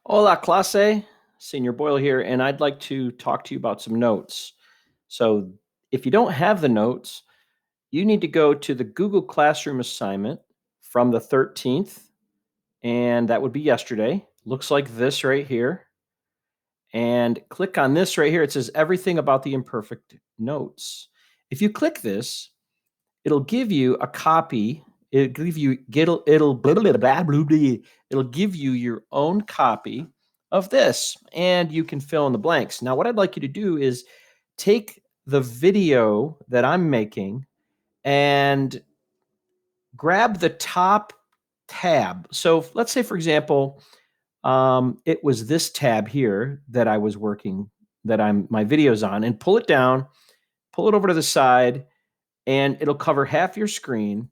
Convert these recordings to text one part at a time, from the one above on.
Hola, clase. Senior Boyle here, and I'd like to talk to you about some notes. So, if you don't have the notes, you need to go to the Google Classroom assignment from the 13th, and that would be yesterday. Looks like this right here. And click on this right here. It says everything about the imperfect notes. If you click this, it'll give you a copy. It'll give you your own copy of this, and you can fill in the blanks. Now, what I'd like you to do is take the video that I'm making and grab the top tab. So let's say, for example, it was this tab here that I was working, that my video's on, and pull it down, pull it over to the side, and it'll cover half your screen,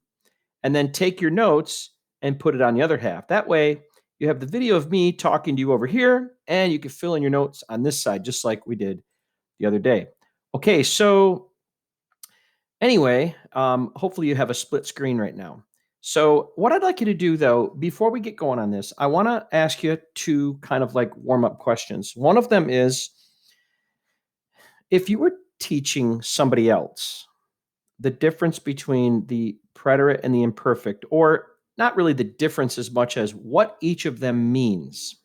and then take your notes and put it on the other half. That way, you have the video of me talking to you over here, and you can fill in your notes on this side, just like we did the other day. Okay, so anyway, hopefully you have a split screen right now. So what I'd like you to do, though, before we get going on this, I want to ask you two kind of like warm-up questions. One of them is, if you were teaching somebody else the difference between the preterite and the imperfect, or not really the difference as much as what each of them means,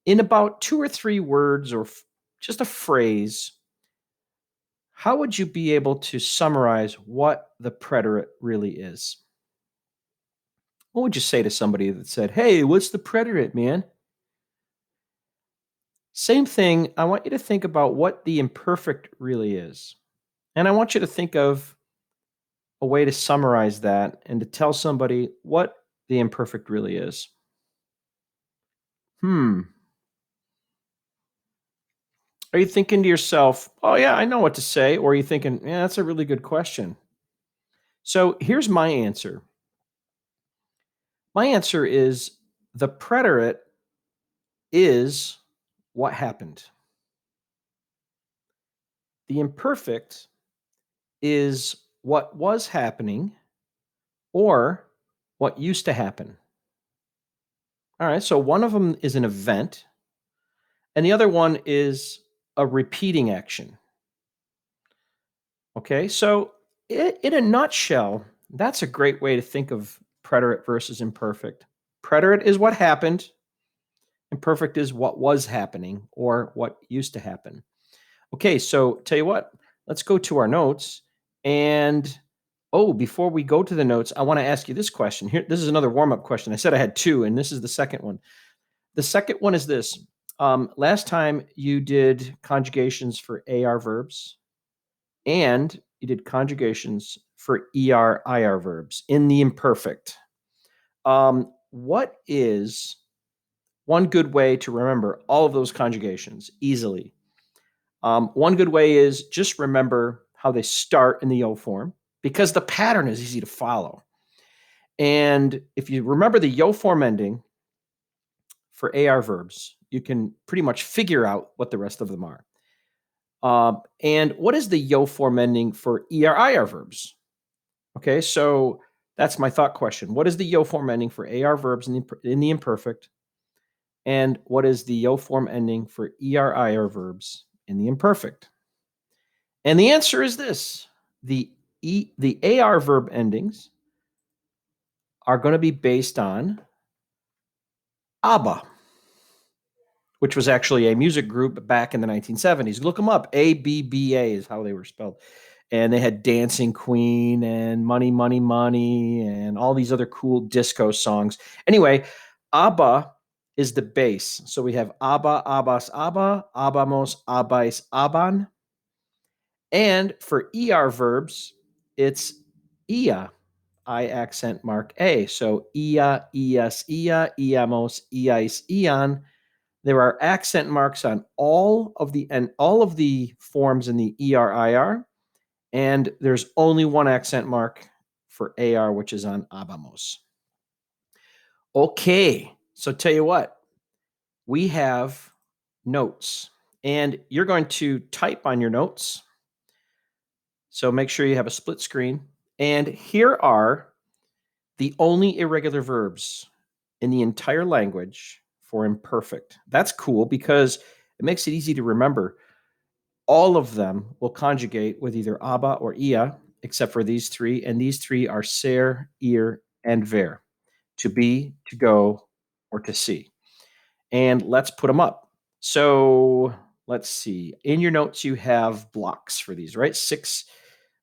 in about 2 or 3 words or just a phrase, how would you be able to summarize what the preterite really is? What would you say to somebody that said, "Hey, what's the preterite, man?" Same thing, I want you to think about what the imperfect really is. And I want you to think of a way to summarize that and to tell somebody what the imperfect really is. Hmm. Are you thinking to yourself, "Oh, yeah, I know what to say"? Or are you thinking, "Yeah, that's a really good question"? So here's my answer. My answer is, the preterite is what happened. The imperfect is what was happening or what used to happen. All right, so one of them is an event, and the other one is a repeating action. Okay, so in a nutshell, that's a great way to think of preterite versus imperfect. Preterite is what happened, imperfect is what was happening or what used to happen. Okay, so tell you what, let's go to our notes. And oh, before we go to the notes, I want to ask you this question. Here, this is another warm up question. I said I had two, and this is the second one. The second one is this. Last time you did conjugations for AR verbs, and you did conjugations for ER/IR verbs in the imperfect. What is one good way to remember all of those conjugations easily? One good way is just remember how they start in the yo form, because the pattern is easy to follow. And if you remember the yo form ending for AR verbs, you can pretty much figure out what the rest of them are. And what is the yo form ending for ER/IR verbs? Okay, so that's my thought question. What is the yo form ending for AR verbs in the imperfect? And what is the yo form ending for ER/IR verbs in the imperfect? And the answer is this. The AR verb endings are going to be based on ABBA, which was actually a music group back in the 1970s. Look them up. ABBA is how they were spelled. And they had Dancing Queen and Money, Money, Money and all these other cool disco songs. Anyway, ABBA is the base. So we have ABBA, ABBAS, ABBA, ABBAMOS, ABBAIS, ABBAN. And for ER verbs, it's IA, I accent mark A. So IA, ES, IA, EMOS, EIS, EON. There are accent marks on all of the forms in the ER/IR, and there's only one accent mark for AR, which is on ABAMOS. Okay, so tell you what, we have notes, and you're going to type on your notes. So make sure you have a split screen. And here are the only irregular verbs in the entire language for imperfect. That's cool because it makes it easy to remember. All of them will conjugate with either aba or ia, except for these three. And these three are ser, ir, and ver, to be, to go, or to see. And let's put them up. So let's see. In your notes, you have blocks for these, right? 6.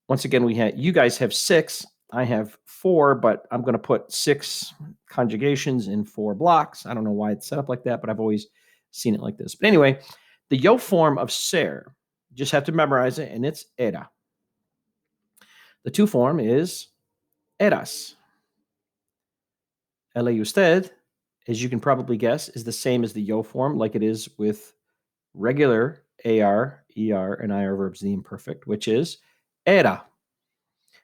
Once again, you guys have 6. I have 4, but I'm going to put 6 conjugations in 4 blocks. I don't know why it's set up like that, but I've always seen it like this. But anyway, the yo form of ser, you just have to memorize it, and it's era. The to form is eras. Ela y usted, as you can probably guess, is the same as the yo form, like it is with regular AR, ER, and IR verbs in the imperfect, which is era.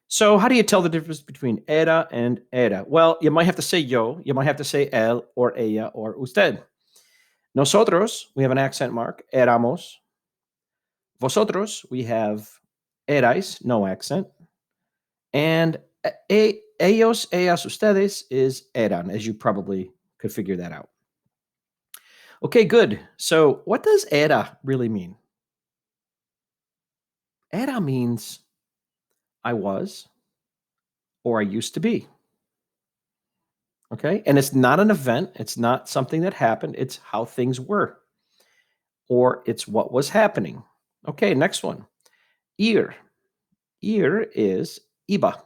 So how do you tell the difference between era and era? Well, you might have to say yo, you might have to say él or ella or usted. Nosotros, we have an accent mark, éramos. Vosotros, we have erais, no accent. And ellos, ellas, ustedes is eran, as you probably could figure that out. Okay, good. So what does era really mean? Era means I was or I used to be. Okay. And it's not an event, it's not something that happened, it's how things were, or it's what was happening. Okay, next one. Ir. Ir is iba.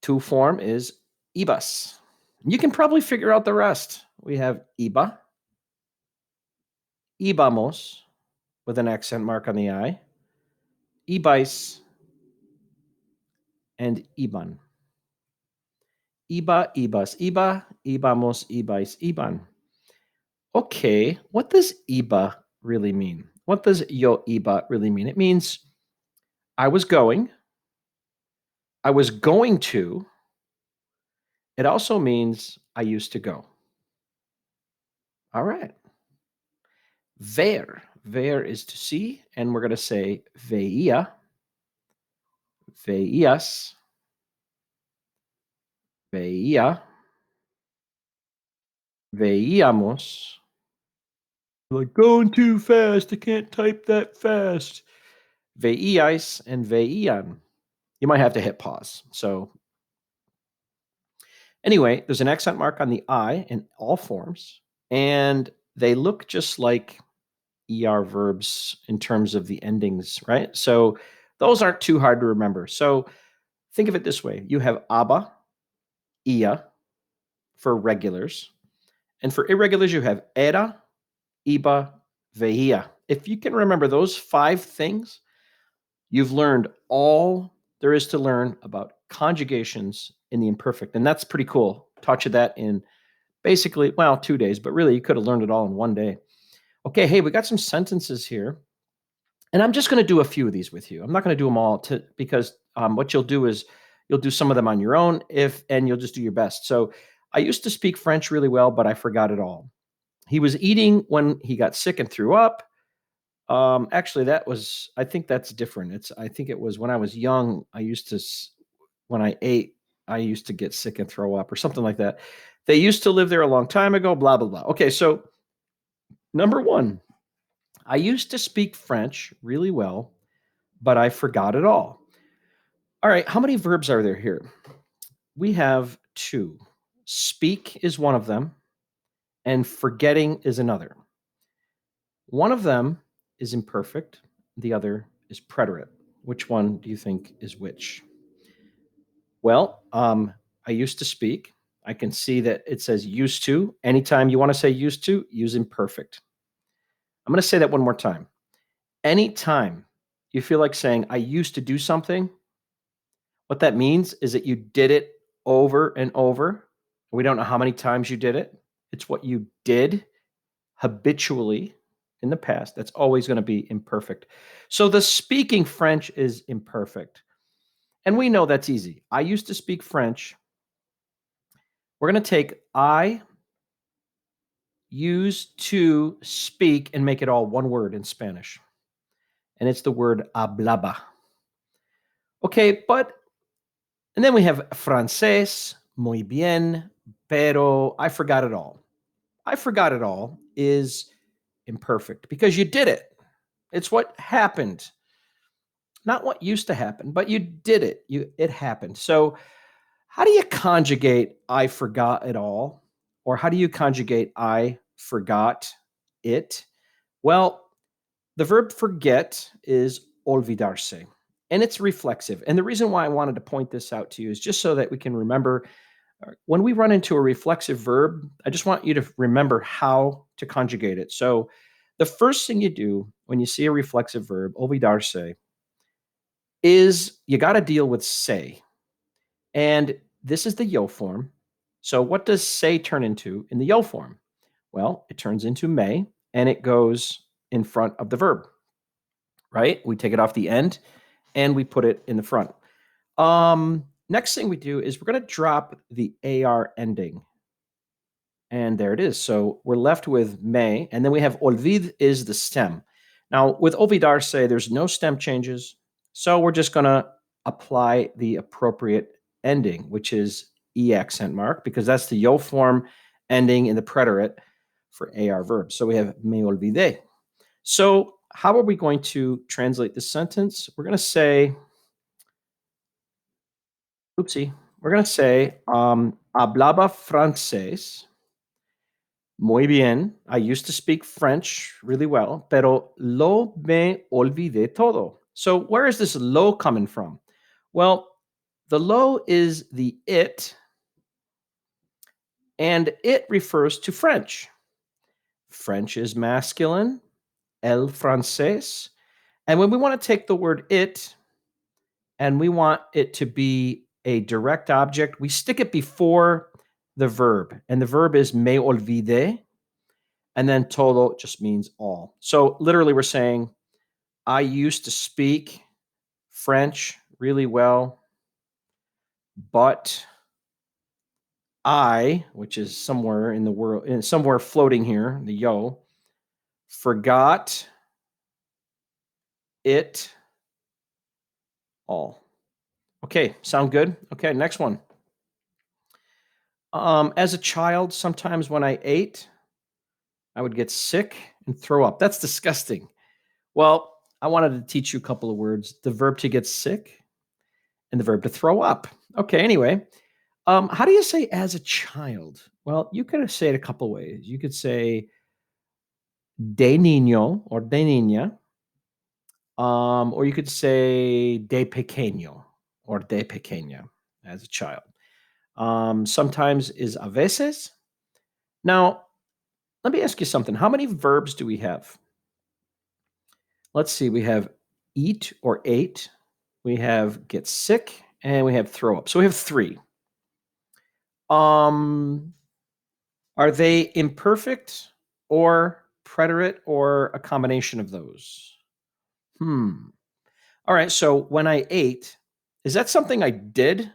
To form is ibas. You can probably figure out the rest. We have iba, ibamos, with an accent mark on the I, ibais, and iban. Iba, ibas, iba, ibamos, ibais, iban. Okay, what does iba really mean? What does yo iba really mean? It means I was going to. It also means I used to go. All right. Ver. Ver is to see, and we're going to say veía, veías, veía, veíamos. Like, going too fast. I can't type that fast. Veíais and veían. You might have to hit pause. So anyway, there's an accent mark on the I in all forms, and they look just like ER verbs in terms of the endings, right? So those aren't too hard to remember. So think of it this way. You have aba, ia for regulars. And for irregulars, you have era, iba, veía. If you can remember those 5 things, you've learned all there is to learn about conjugations in the imperfect. And that's pretty cool. Taught you that in basically, 2 days, but really you could have learned it all in 1 day. Okay, hey, we got some sentences here. And I'm just going to do a few of these with you. I'm not going to do them all because what you'll do is you'll do some of them on your own and you'll just do your best. So I used to speak French really well, but I forgot it all. He was eating when he got sick and threw up. Actually, I think that's different. I think it was when I was young, when I ate, I used to get sick and throw up or something like that. They used to live there a long time ago, blah, blah, blah. Okay, so number 1, I used to speak French really well, but I forgot it all. All right, how many verbs are there here? We have 2. Speak is one of them, and forgetting is another. One of them is imperfect, the other is preterite. Which one do you think is which? Well, I used to speak. I can see that it says used to. Anytime you want to say used to, use imperfect. I'm going to say that one more time. Anytime you feel like saying, I used to do something, what that means is that you did it over and over. We don't know how many times you did it. It's what you did habitually in the past. That's always going to be imperfect. So the speaking French is imperfect. And we know that's easy. I used to speak French. We're going to take I used to speak and make it all one word in Spanish. And it's the word hablaba. Okay, and then we have francés, muy bien, pero I forgot it all. I forgot it all is imperfect because you did it. It's what happened, not what used to happen, but you did it. It happened. So, how do you conjugate I forgot it all? Or how do you conjugate I forgot it? Well, the verb forget is olvidarse, and it's reflexive. And the reason why I wanted to point this out to you is just so that we can remember when we run into a reflexive verb, I just want you to remember how to conjugate it. So, the first thing you do when you see a reflexive verb, olvidarse, is you got to deal with say. And this is the yo form. So, what does say turn into in the yo form? Well, it turns into may and it goes in front of the verb, right? We take it off the end and we put it in the front. Next thing we do is we're going to drop the AR ending. And there it is. So we're left with may, and then we have olvid is the stem. Now, with olvidarse, there's no stem changes. So we're just going to apply the appropriate ending, which is E accent mark, because that's the yo form ending in the preterite for AR verbs. So we have me olvidé. So how are we going to translate this sentence? We're going to say, oopsie, we're going to say, hablaba francés muy bien. I used to speak French really well, pero lo me olvidé todo. So where is this lo coming from? Well, the lo is the it, and it refers to French. French is masculine, el francés. And when we want to take the word it and we want it to be a direct object, we stick it before the verb. And the verb is me olvidé. And then todo just means all. So literally, we're saying, I used to speak French really well, but I, which is somewhere in the world, somewhere floating here, the yo, forgot it all. Okay, sound good? Okay, next one. As a child, sometimes when I ate, I would get sick and throw up. That's disgusting. Well, I wanted to teach you a couple of words: the verb to get sick and the verb to throw up. Okay, anyway, how do you say as a child? Well, you could say it a couple ways. You could say de niño or de niña, or you could say de pequeño or de pequeña as a child. Sometimes is a veces. Now, let me ask you something. How many verbs do we have? Let's see. We have eat or ate. We have get sick, and we have throw up. So we have three. Um, Are they imperfect or preterite or a combination of those? All right. So when I ate, is that something I did?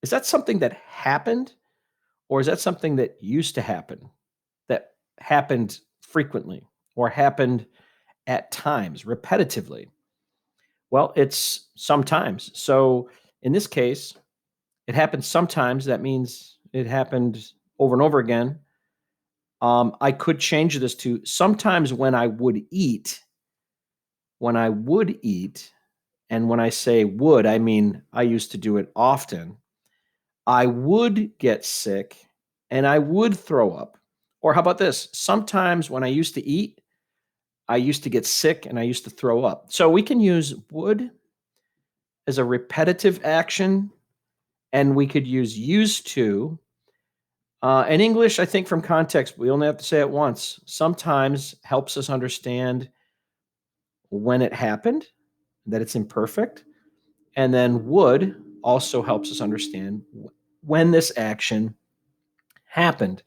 Is that something that happened? Or is that something that used to happen, that happened frequently or happened at times, repetitively? Well, it's sometimes. So in this case, it happened sometimes. That means it happened over and over again. I could change this to sometimes when I would eat, and when I say would, I mean I used to do it often. I would get sick and I would throw up. Or how about this? Sometimes when I used to eat, I used to get sick and I used to throw up. So we can use would as a repetitive action, and we could use used to. In English, I think from context, we only have to say it once. Sometimes helps us understand when it happened, that it's imperfect. And then would also helps us understand when this action happened.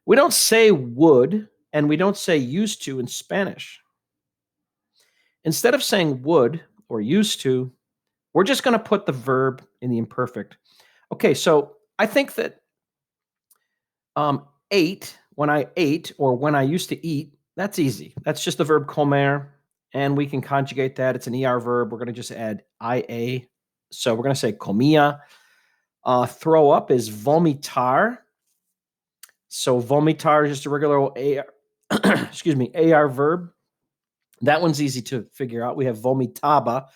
We don't say would and we don't say used to in Spanish. Instead of saying would or used to, we're just going to put the verb in the imperfect. Okay, so I think that ate, when I ate or when I used to eat, that's easy. That's just the verb comer, and we can conjugate that. It's an ER verb. We're going to just add IA. So we're going to say comía. Throw up is vomitar. So vomitar is just a regular old AR, excuse me, AR verb. That one's easy to figure out. We have vomitaba.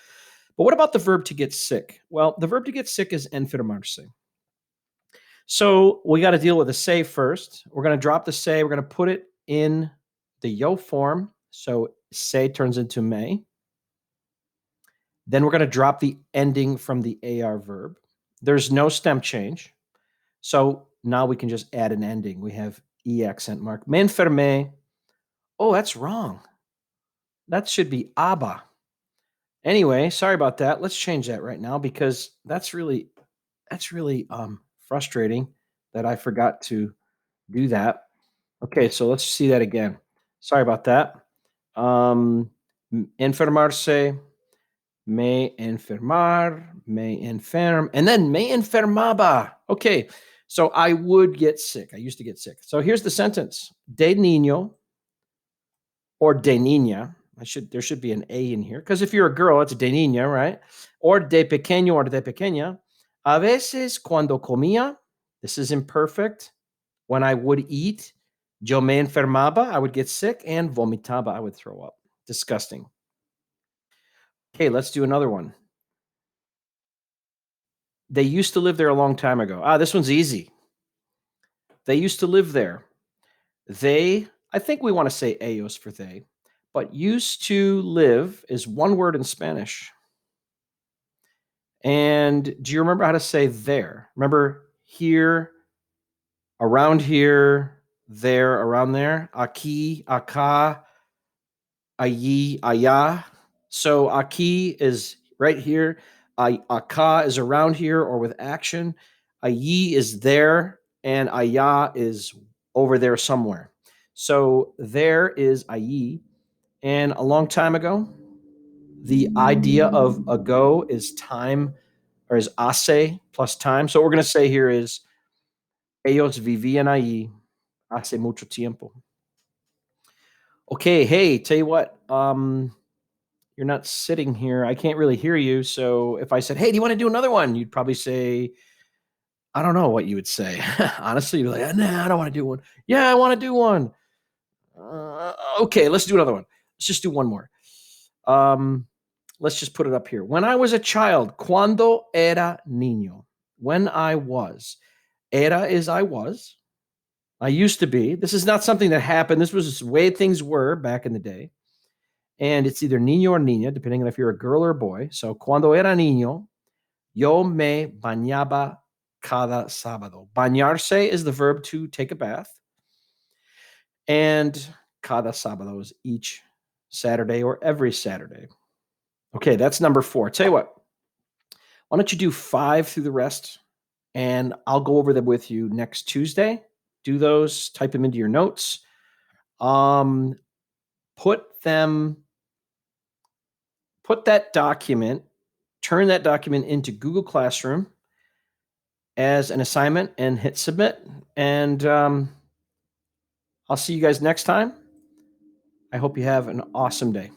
But what about the verb to get sick? Well, the verb to get sick is enfermarse. So we got to deal with the say first. We're going to drop the say. We're going to put it in the yo form. So say turns into may. Then we're going to drop the ending from the AR verb. There's no stem change. So now we can just add an ending. We have E accent mark. Me enfermé. Oh, that's wrong. That should be aba. Anyway, sorry about that. Let's change that right now because that's really frustrating that I forgot to do that. Okay, so let's see that again. Sorry about that. Enfermarse, me enfermar, me enferm, and then me enfermaba. Okay, so I would get sick. I used to get sick. So here's the sentence: de niño or de niña. There should be an A in here because if you're a girl, it's de niña, right? Or de pequeño or de pequeña. A veces cuando comía, this is imperfect. When I would eat, yo me enfermaba, I would get sick, and vomitaba, I would throw up. Disgusting. Okay, let's do another one. They used to live there a long time ago. This one's easy. They used to live there. I think we want to say ellos for they, but used to live is one word in Spanish. And do you remember how to say there? Remember here, around here, there, around there? Aquí, acá, allí, allá. So aquí is right here. Acá is around here or with action. Allí is there, and allá is over there somewhere. So there is allí. And a long time ago, the idea of ago is time or is hace plus time. So what we're going to say here is ellos vivían allí hace mucho tiempo. Okay, hey, tell you what, you're not sitting here. I can't really hear you. So if I said, "Hey, do you want to do another one?" You'd probably say, I don't know what you would say. Honestly, you'd be like, "Nah, I don't want to do one." Yeah, I want to do one. Okay, let's do another one. Let's just do one more. Um, let's just put it up here. When I was a child, cuando era niño. When I was. Era is I was. I used to be. This is not something that happened. This was just the way things were back in the day. And it's either niño or niña, depending on if you're a girl or a boy. So, cuando era niño, yo me bañaba cada sábado. Bañarse is the verb to take a bath. And cada sábado is each Saturday or every Saturday. Okay, that's number 4. Tell you what, why don't you do 5 through the rest? And I'll go over them with you next Tuesday. Do those, type them into your notes. Um, put that document, turn that document into Google Classroom as an assignment and hit submit. And I'll see you guys next time. I hope you have an awesome day.